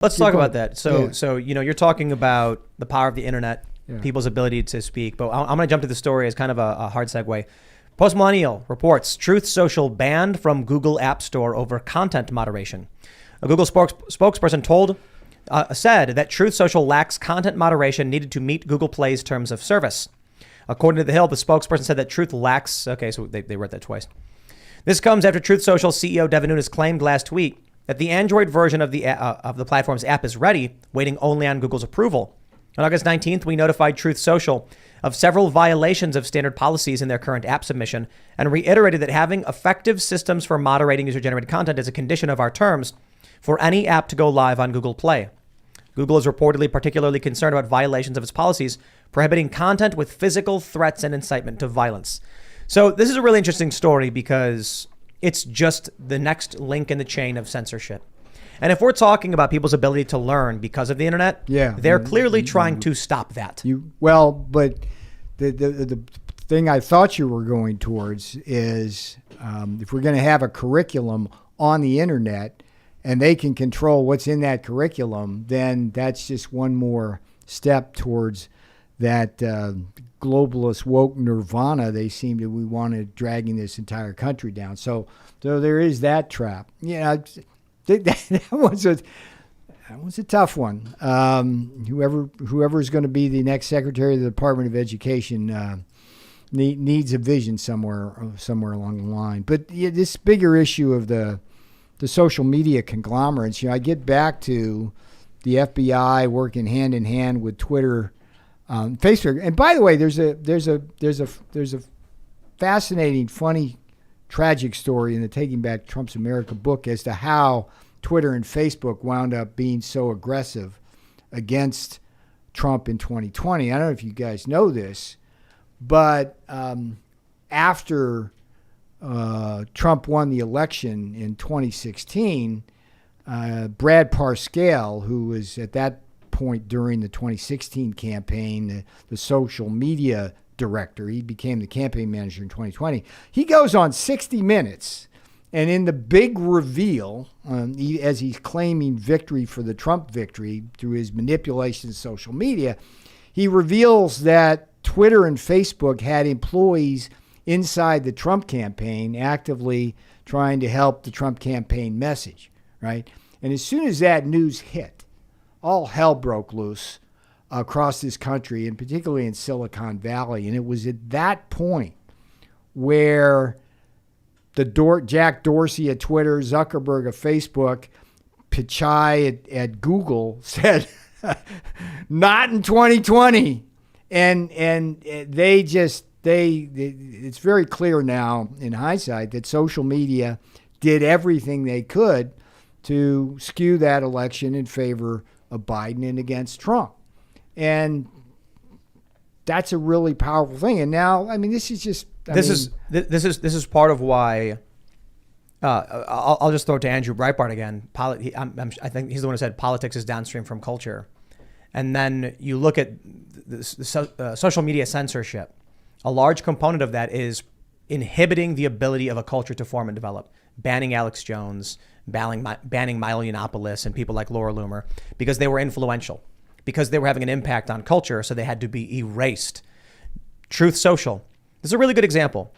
Let's talk about that. So you're talking about the power of the internet, people's ability to speak. But I'm going to jump to the story as kind of a hard segue. Post Millennial reports Truth Social banned from Google App Store over content moderation. A Google spokesperson said that Truth Social lacks content moderation needed to meet Google Play's terms of service. According to The Hill, the spokesperson said that Truth lacks. Okay, so they wrote that twice. This comes after Truth Social CEO Devin Nunes claimed last week that the Android version of the platform's app is ready, waiting only on Google's approval. On August 19th, we notified Truth Social of several violations of standard policies in their current app submission and reiterated that having effective systems for moderating user-generated content is a condition of our terms for any app to go live on Google Play. Google is reportedly particularly concerned about violations of its policies prohibiting content with physical threats and incitement to violence. So this is a really interesting story because it's just the next link in the chain of censorship. And if we're talking about people's ability to learn because of the internet, they're clearly trying to stop that. But the thing I thought you were going towards is if we're going to have a curriculum on the internet and they can control what's in that curriculum, then that's just one more step towards that globalist woke nirvana they seem to we want to dragging this entire country down. So there is that trap. That was a tough one. Whoever is going to be the next Secretary of the Department of Education needs a vision somewhere along the line. But this bigger issue of the social media conglomerates, I get back to the FBI working hand in hand with Twitter, Facebook. And by the way, there's a fascinating, funny, tragic story in the Taking Back Trump's America book as to how Twitter and Facebook wound up being so aggressive against Trump in 2020. I don't know if you guys know this, but after Trump won the election in 2016, Brad Parscale, who was at that point during the 2016 campaign, the social media director, he became the campaign manager in 2020. He goes on 60 Minutes, and in the big reveal, as he's claiming victory for the Trump victory through his manipulation of social media, he reveals that Twitter and Facebook had employees inside the Trump campaign actively trying to help the Trump campaign message, right? And as soon as that news hit, all hell broke loose across this country, and particularly in Silicon Valley. And it was at that point where Jack Dorsey at Twitter, Zuckerberg at Facebook, Pichai at Google said, not in 2020. And it's very clear now in hindsight that social media did everything they could to skew that election in favor of Biden and against Trump. And that's a really powerful thing. And now, I mean, this is just this is part of why. I'll just throw it to Andrew Breitbart again. I think he's the one who said politics is downstream from culture. And then you look at social media censorship. A large component of that is inhibiting the ability of a culture to form and develop. Banning Alex Jones, banning Milo Yiannopoulos and people like Laura Loomer because they were influential, because they were having an impact on culture, so they had to be erased. Truth Social. This is a really good example.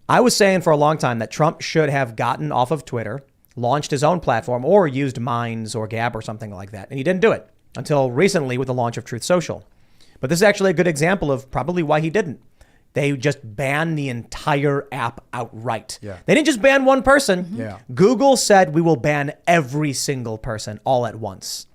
I was saying for a long time that Trump should have gotten off of Twitter, launched his own platform, or used Minds or Gab or something like that. And he didn't do it until recently with the launch of Truth Social. But this is actually a good example of probably why he didn't. They just banned the entire app outright. Yeah. They didn't just ban one person. Mm-hmm. Yeah. Google said we will ban every single person all at once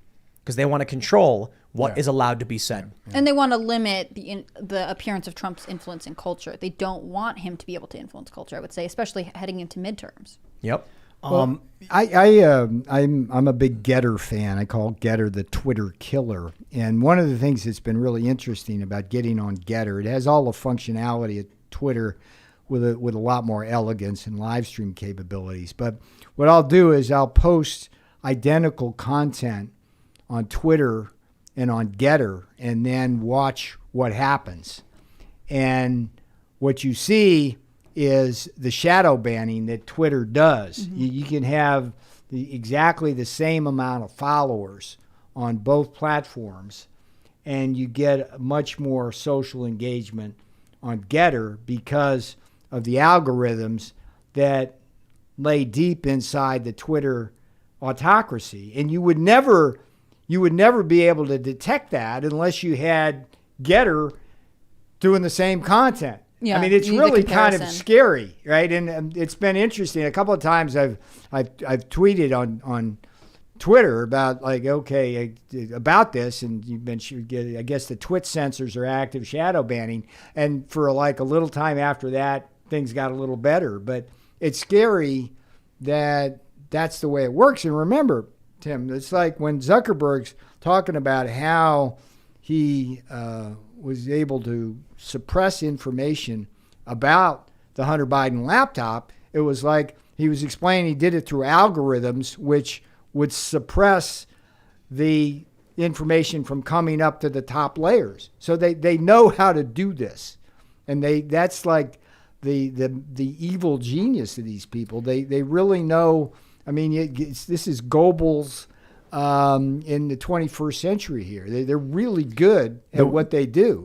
because they want to control what is allowed to be said. Yeah. And they want to limit the appearance of Trump's influence in culture. They don't want him to be able to influence culture, I would say, especially heading into midterms. Yep. I'm a big Getter fan. I call Getter the Twitter killer. And one of the things that's been really interesting about getting on Getter, it has all the functionality of Twitter with a lot more elegance and live stream capabilities. But what I'll do is I'll post identical content on Twitter and on Getter and then watch what happens. And what you see is the shadow banning that Twitter does. Mm-hmm. You can have exactly the same amount of followers on both platforms, and you get much more social engagement on Getter because of the algorithms that lay deep inside the Twitter autocracy. And you would never be able to detect that unless you had Getter doing the same content. Yeah, I mean, it's you need the really kind of comparison. scary, right? And it's been interesting. A couple of times I've tweeted on Twitter about about this, and you mentioned, I guess the Twitch censors are active shadow banning, and for like a little time after that, things got a little better. But it's scary that that's the way it works. And remember, Tim, it's like when Zuckerberg's talking about how he was able to suppress information about the Hunter Biden laptop. It was like he was explaining he did it through algorithms, which would suppress the information from coming up to the top layers. So they know how to do this. And that's like the evil genius of these people. They really know. I mean, this is Goebbels in the 21st century here. They're really good at what they do.